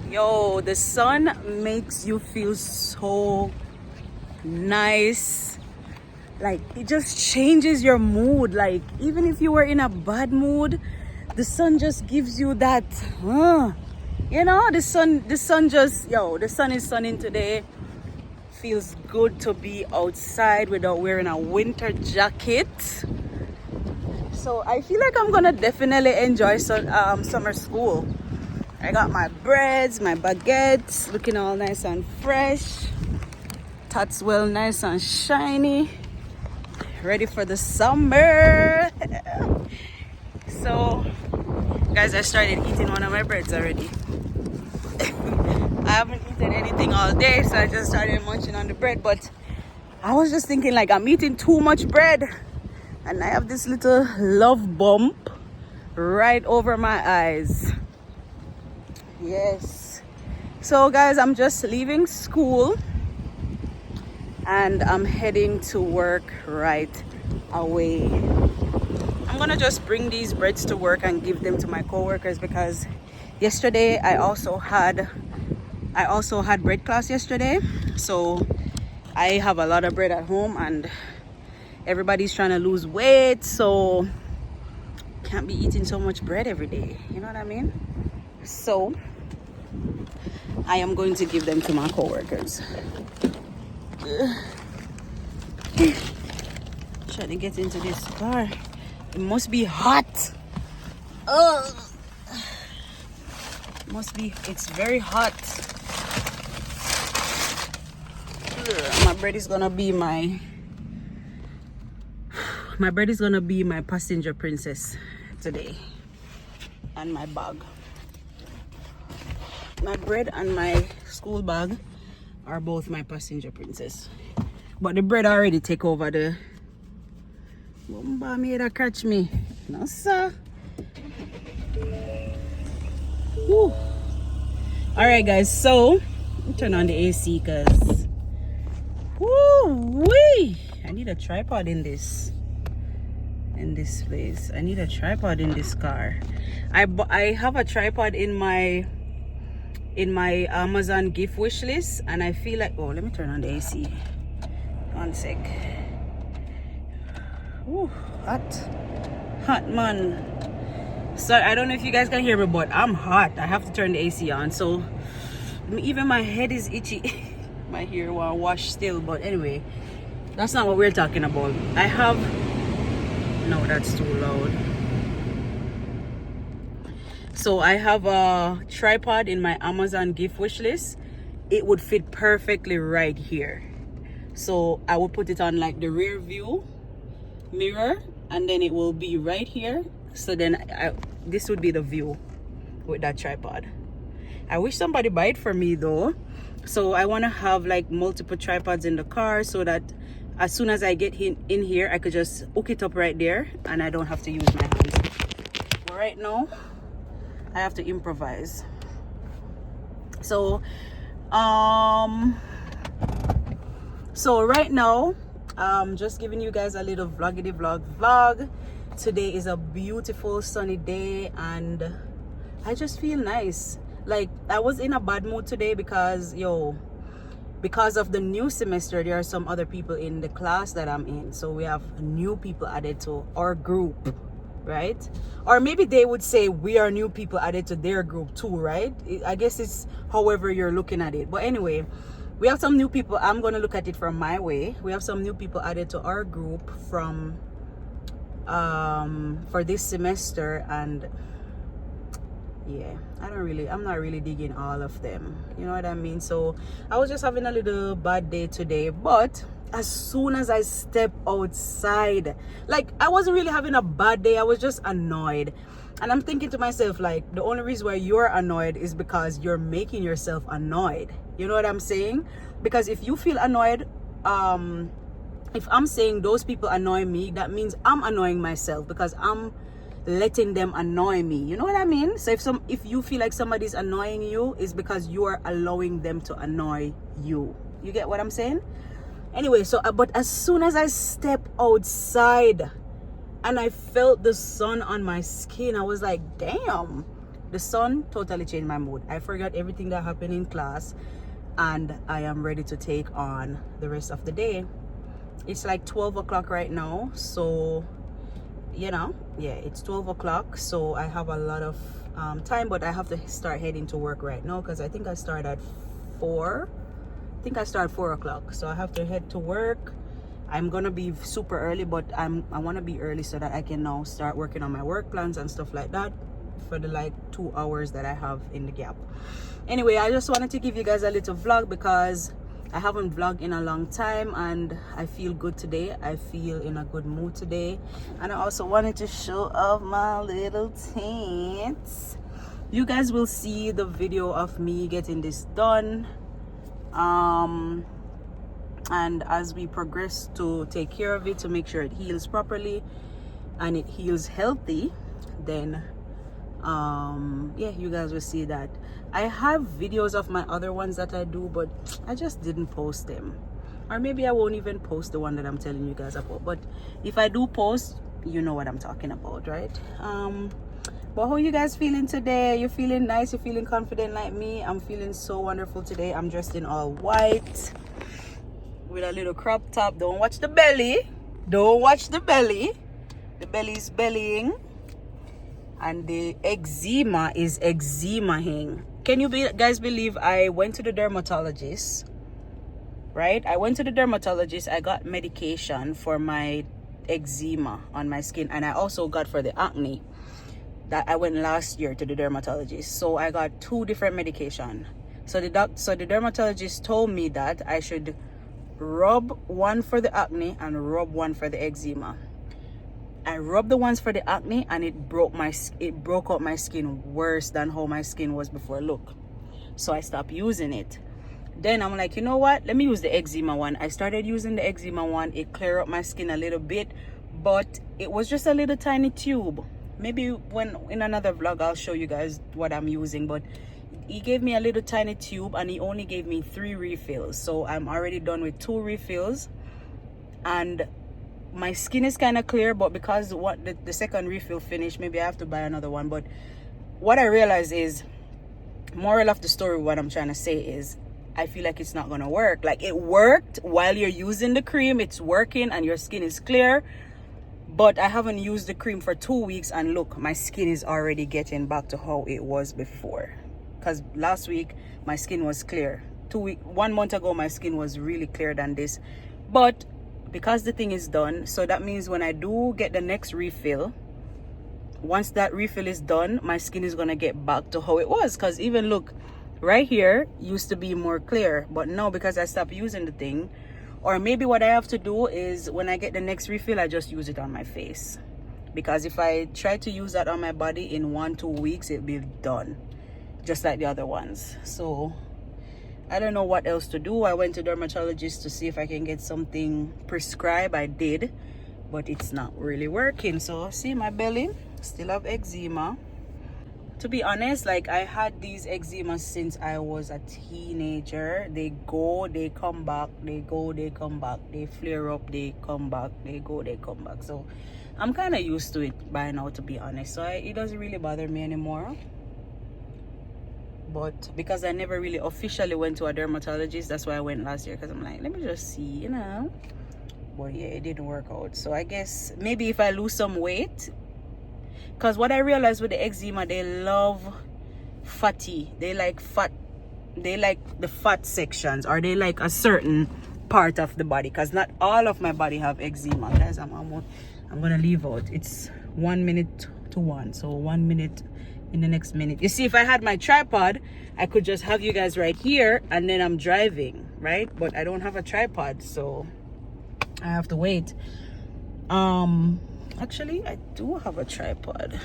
Yo, the sun makes you feel so nice. Like, it just changes your mood. Like, even if you were in a bad mood, the sun just gives you that, the sun just, the sun is sunning today. Feels good to be outside without wearing a winter jacket. So I feel like I'm gonna definitely enjoy summer school. I got my breads, my baguettes, looking all nice and fresh. Tots well nice and shiny. Ready for the summer. So, guys, I started eating one of my breads already. I haven't eaten anything all day, so I just started munching on the bread. But I was just thinking, like, I'm eating too much bread. And I have this little love bump right over my eyes. Yes. So guys, I'm just leaving school and I'm heading to work right away. I'm gonna just bring these breads to work and give them to my co-workers because yesterday I also had bread class yesterday. So I have a lot of bread at home and everybody's trying to lose weight, so can't be eating so much bread every day, you know what I mean? So I am going to give them to my co-workers. Trying to get into this car. It must be hot. It's very hot. My bread is gonna be my passenger princess today. And my bag. My bread and my school bag are both my passenger princess. But the bread already take over the... Bomba made a catch me. No, sir. Woo. Alright, guys. So, turn on the AC because... Woo-wee! I need a tripod in this place. I need a tripod in this car. I have a tripod in my Amazon gift wish list, and I feel like, let me turn on the AC. One sec. Ooh, hot man. Sorry, I don't know if you guys can hear me, but I'm hot. I have to turn the AC on, so even my head is itchy. My hair will wash still, but anyway, that's not what we're talking about. No, that's too loud. So I have a tripod in my Amazon gift wish list. It would fit perfectly right here. So I will put it on like the rear view mirror, and then it will be right here. So then this would be the view with that tripod. I wish somebody buy it for me though. So I want to have like multiple tripods in the car so that as soon as I get in here, I could just hook it up right there and I don't have to use my hands. But right now, I have to improvise. So, right now, just giving you guys a little vloggity vlog. Today is a beautiful sunny day and I just feel nice. Like, I was in a bad mood today because of the new semester, there are some other people in the class that I'm in. So we have new people added to our group, right? Or maybe they would say we are new people added to their group too, right? I guess it's however you're looking at it. But anyway, we have some new people. I'm going to look at it from my way. We have some new people added to our group for this semester, and yeah, I'm not really digging all of them, you know what I mean? So I was just having a little bad day today, but as soon as I step outside, like, I wasn't really having a bad day, I was just annoyed. And I'm thinking to myself, like, the only reason why you're annoyed is because you're making yourself annoyed, you know what I'm saying? Because if you feel annoyed, if I'm saying those people annoy me, that means I'm annoying myself because I'm letting them annoy me, you know what I mean? So if you feel like somebody's annoying you, it's because you are allowing them to annoy you. You get what I'm saying? Anyway, so but as soon as I step outside and I felt the sun on my skin, I was like, damn, the sun totally changed my mood. I forgot everything that happened in class, and I am ready to take on the rest of the day. It's like 12 o'clock right now, so you know, yeah, it's 12 o'clock, so I have a lot of time, but I have to start heading to work right now because I think I start at 4. I think I start 4 o'clock, so I have to head to work. I'm gonna be super early, but I want to be early so that I can now start working on my work plans and stuff like that for the like 2 hours that I have in the gap. Anyway, I just wanted to give you guys a little vlog because I haven't vlogged in a long time, and I feel good today. I feel in a good mood today, and I also wanted to show off my little tints. You guys will see the video of me getting this done, and as we progress to take care of it to make sure it heals properly and it heals healthy, then yeah, you guys will see that. I have videos of my other ones that I do, but I just didn't post them, or maybe I won't even post the one that I'm telling you guys about. But if I do post, you know what I'm talking about, right? But how you guys feeling today? You feeling nice? You feeling confident like me? I'm feeling so wonderful today. I'm dressed in all white with a little crop top. Don't watch the belly, don't watch the belly. The belly is bellying, and the eczema is eczemaing. Can you guys believe I went to the dermatologist, right? I went to the dermatologist. I got medication for my eczema on my skin, and I also got for the acne that I went last year to the dermatologist. So I got 2 different medication. So the dermatologist told me that I should rub one for the acne and rub one for the eczema. I rubbed the ones for the acne, and it broke out my skin worse than how my skin was before. Look, so I stopped using it. Then I'm like, you know what, let me use the eczema one. I started using the eczema one. It cleared up my skin a little bit, but it was just a little tiny tube. Maybe when in another vlog I'll show you guys what I'm using, but he gave me a little tiny tube, and he only gave me 3 refills. So I'm already done with 2 refills, and my skin is kind of clear, but because the second refill finished, maybe I have to buy another one. But what I realized is, moral of the story, what I'm trying to say is, I feel like it's not gonna work. Like, it worked while you're using the cream, it's working and your skin is clear, but I haven't used the cream for 2 weeks, and look, my skin is already getting back to how it was before. Because last week my skin was clear. 1 month ago my skin was really clear than this. But because the thing is done, so that means when I do get the next refill, once that refill is done, my skin is gonna get back to how it was. Because even look, right here used to be more clear, but now because I stopped using the thing, or maybe what I have to do is when I get the next refill, I just use it on my face, because if I try to use that on my body in 1-2 weeks, it'll be done just like the other ones. So I don't know what else to do. I went to dermatologist to see if I can get something prescribed. I did, but it's not really working. So see, my belly still have eczema. To be honest, like, I had these eczemas since I was a teenager. They go, they come back, they go, they come back, they flare up, they come back, they go, they come back. So I'm kind of used to it by now, to be honest. So it doesn't really bother me anymore. But because I never really officially went to a dermatologist, that's why I went last year, because I'm like, let me just see, you know. But yeah, it didn't work out. So I guess maybe if I lose some weight, because what I realized with the eczema, they love fatty. They like fat. They like the fat sections, or they like a certain part of the body, because not all of my body have eczema. Guys, I'm gonna leave out. It's 1 minute to 1, so 1 minute in the next minute. You see, if I had my tripod, I could just have you guys right here, and then I'm driving, right? But I don't have a tripod, so I have to wait. Actually, I do have a tripod,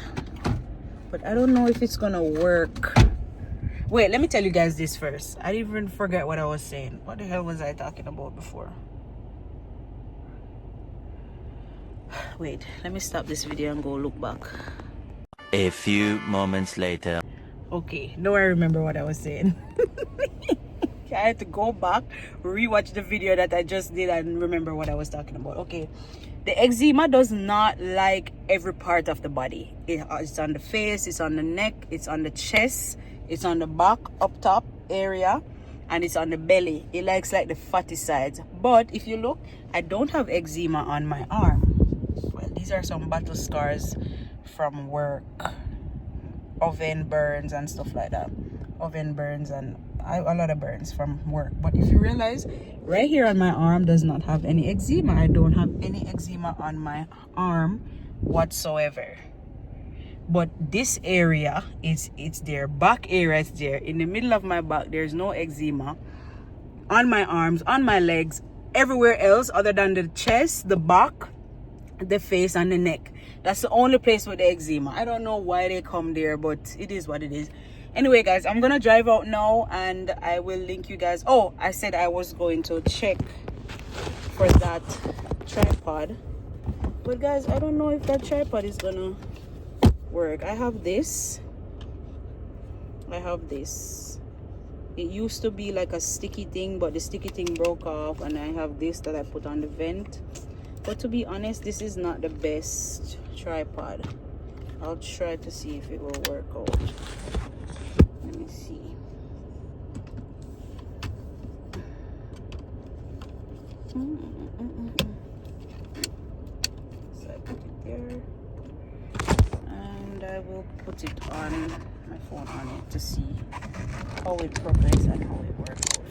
but I don't know if it's gonna work. Wait, let me tell you guys this first. I didn't even forget what I was saying. What the hell was I talking about before? Wait, let me stop this video and go look back. A few moments later. Okay, now I remember what I was saying. I had to go back, rewatch the video that I just did and remember what I was talking about. Okay, the eczema does not like every part of the body. It's on the face, it's on the neck, it's on the chest, it's on the back, up top area, and it's on the belly. It likes like the fatty sides. But if you look, I don't have eczema on my arm. Well, these are some battle scars from work, oven burns and stuff like that. Oven burns and a lot of burns from work. But if you realize, right here on my arm does not have any eczema. I don't have any eczema on my arm whatsoever. But this area it's there. Back area is there. In the middle of my back, there's no eczema. On my arms, on my legs, everywhere else other than the chest, the back, the face, and the neck. That's the only place with the eczema. I don't know why they come there, but it is what it is. Anyway, guys, I'm gonna drive out now and I will link you guys. Oh, I said I was going to check for that tripod, but guys, I don't know if that tripod is gonna work. I have this. It used to be like a sticky thing, but the sticky thing broke off, and I have this that I put on the vent. But to be honest, this is not the best tripod. I'll try to see if it will work out. Let me see. So I put it there, and I will put it on my phone on it to see how it progresses and how it works out.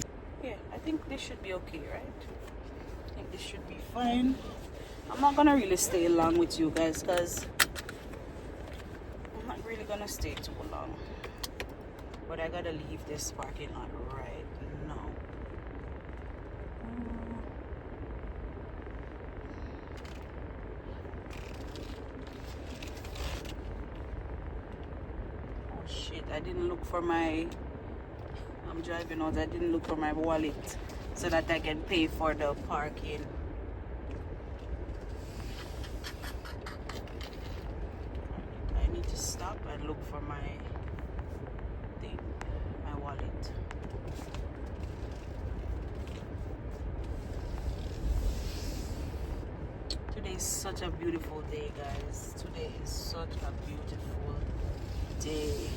Yeah, I think this should be okay, right? I think this should be fine. I'm not gonna really stay long with you guys because I'm not really gonna stay too long. But I gotta leave this parking lot right now. Oh shit, I didn't look for my... I'm driving out, I didn't look for my wallet so that I can pay for the parking. I need to stop and look for my thing, my wallet. Today is such a beautiful day, guys. Today is such a beautiful day.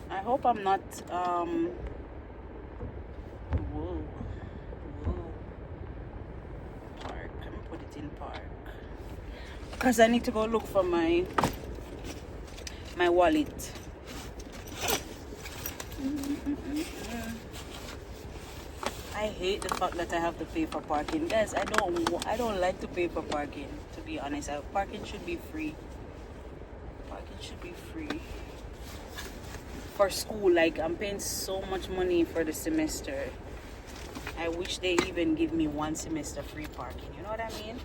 I hope I'm not whoa. Park. Let me put it in park. Because I need to go look for my wallet. I hate the fact that I have to pay for parking. Guys, I don't like to pay for parking, to be honest. Parking should be free. Parking should be free. For school, like I'm paying so much money for the semester. I wish they even give me 1 semester free parking. You know what I mean?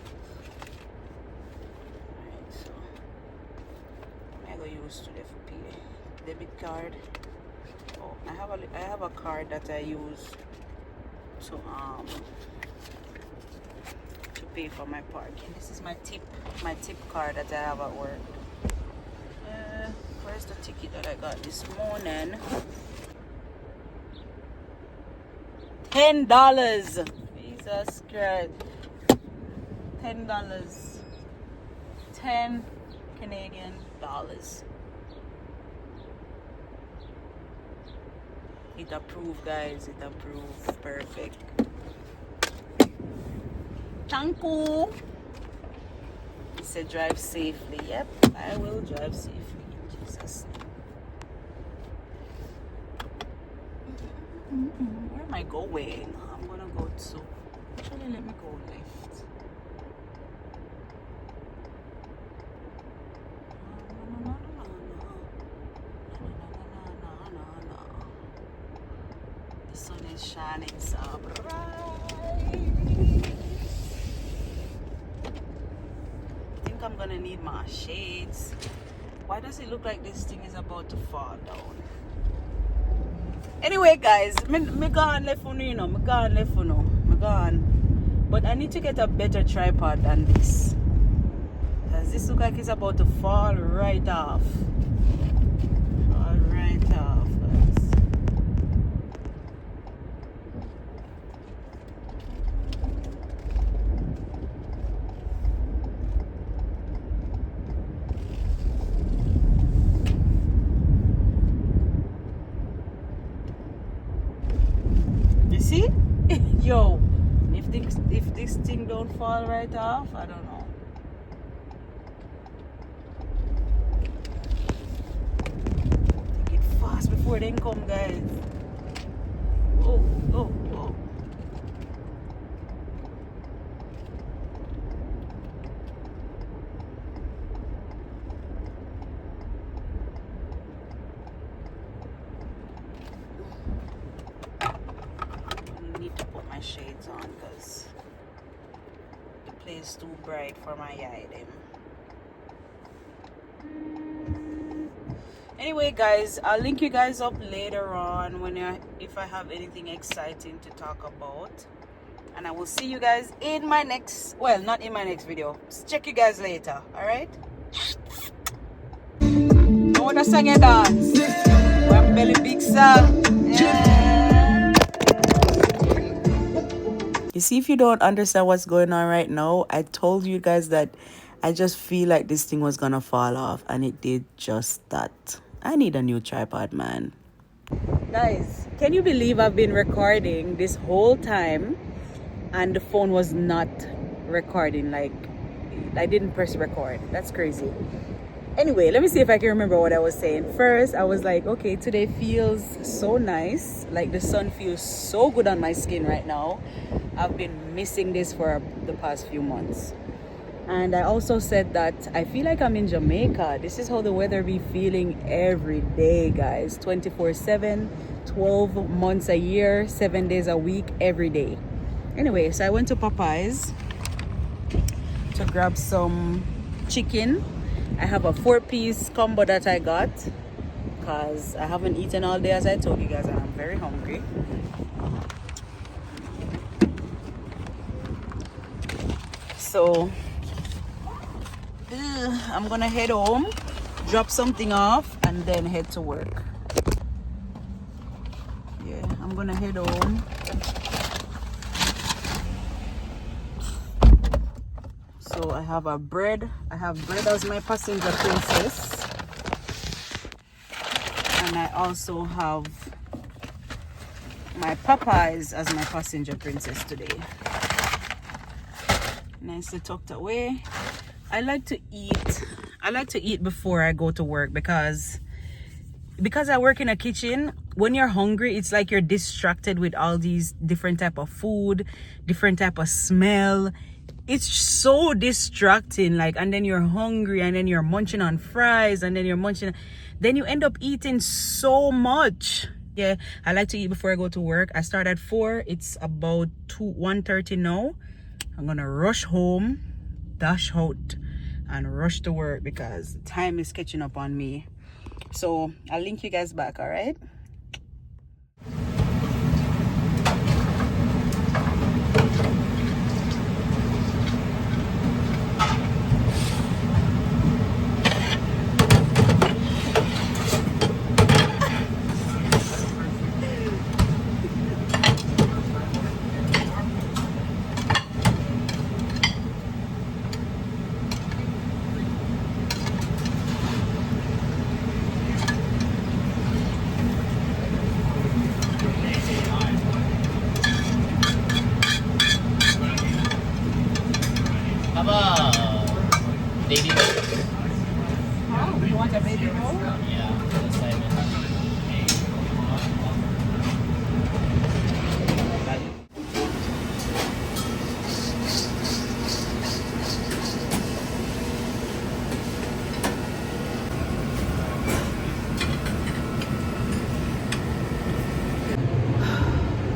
Alright, so I go use to the pay debit card. Oh, I have a card that I use to pay for my parking. This is my tip card that I have at work. Where's the ticket that I got this morning? $10. Jesus Christ. $10. 10 Canadian dollars. It approved, guys. It approved. Perfect. Thank you. It said drive safely. Yep, I will drive safely. Jesus. Where am I going? I'm gonna go to... Actually, let me go left. The sun is shining so bright. I think I'm gonna need my shades. Why does it look like this thing is about to fall down? Anyway, guys, me gone left for you know. Me gone left for no. Me gone. But I need to get a better tripod than this. Because this look like it's about to fall right off. Fall right off, guys. You see? Yo, if this thing don't fall right off, I don't know. Take it fast before they come, guys. Oh, oh, oh. I need to put my shades on because the place too bright for my eye them. Anyway, guys, I'll link you guys up later on if I have anything exciting to talk about, and I will see you guys in my next, well, not in my next video. Check you guys later. All right. I want to sing a dance. I'm belly big song. Yeah. You see, if you don't understand what's going on right now, I told you guys that I just feel like this thing was gonna fall off, and it did just that. I need a new tripod, man. Guys, can you believe I've been recording this whole time and the phone was not recording? Like, I didn't press record. That's crazy. Anyway, let me see if I can remember what I was saying. First, I was like, okay, today feels so nice. Like, the sun feels so good on my skin right now. I've been missing this for the past few months. And I also said that I feel like I'm in Jamaica. This is how the weather be feeling every day, guys. 24/7, 12 months a year, 7 days a week, every day. Anyway, so I went to Popeyes to grab some chicken. I have a 4-piece combo that I got because I haven't eaten all day, as I told you guys, and I'm very hungry. So I'm gonna head home, drop something off, and then head to work. Yeah, I'm gonna head home. So I have bread as my passenger princess, and I also have my Popeyes as my passenger princess today. Nicely tucked away. I like to eat before I go to work because I work in a kitchen. When you're hungry, it's like you're distracted with all these different type of food, different type of smell. It's so distracting, like, and then you're hungry, and then you're munching on fries, and then then you end up eating so much. Yeah, I like to eat before I go to work. I start at 4. It's about 1:30 now. I'm gonna rush home, dash out, and rush to work because time is catching up on me. So I'll link you guys back. All right. Baby roll? Oh, you want a baby roll? Yeah,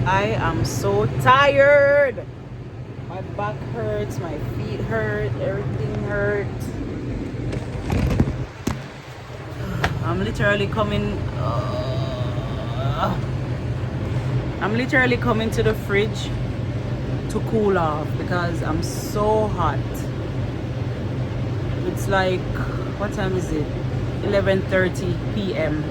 I am so tired. My back hurts, my feet hurt, everything hurts. I'm literally coming. I'm literally coming to the fridge to cool off because I'm so hot. It's like, what time is it? 11:30 p.m.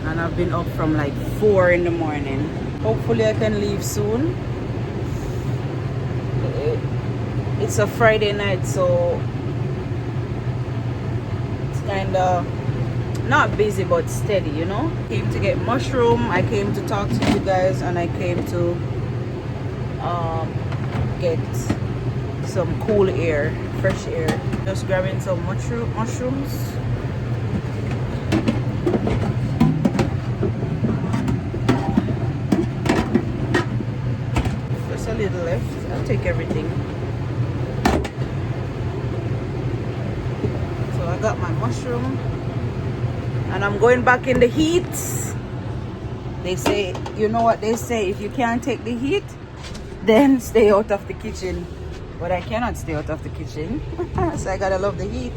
and I've been up from like 4 in the morning. Hopefully I can leave soon. It's a Friday night, so it's kind of not busy but steady, you know. Came to get mushroom, I came to talk to you guys, and I came to get some cool air, fresh air. Just grabbing some mushrooms. Just a little left. I'll take everything. So I got my mushroom and I'm going back in the heat. They say, you know what they say, if you can't take the heat, then stay out of the kitchen. But I cannot stay out of the kitchen, so I gotta love the heat.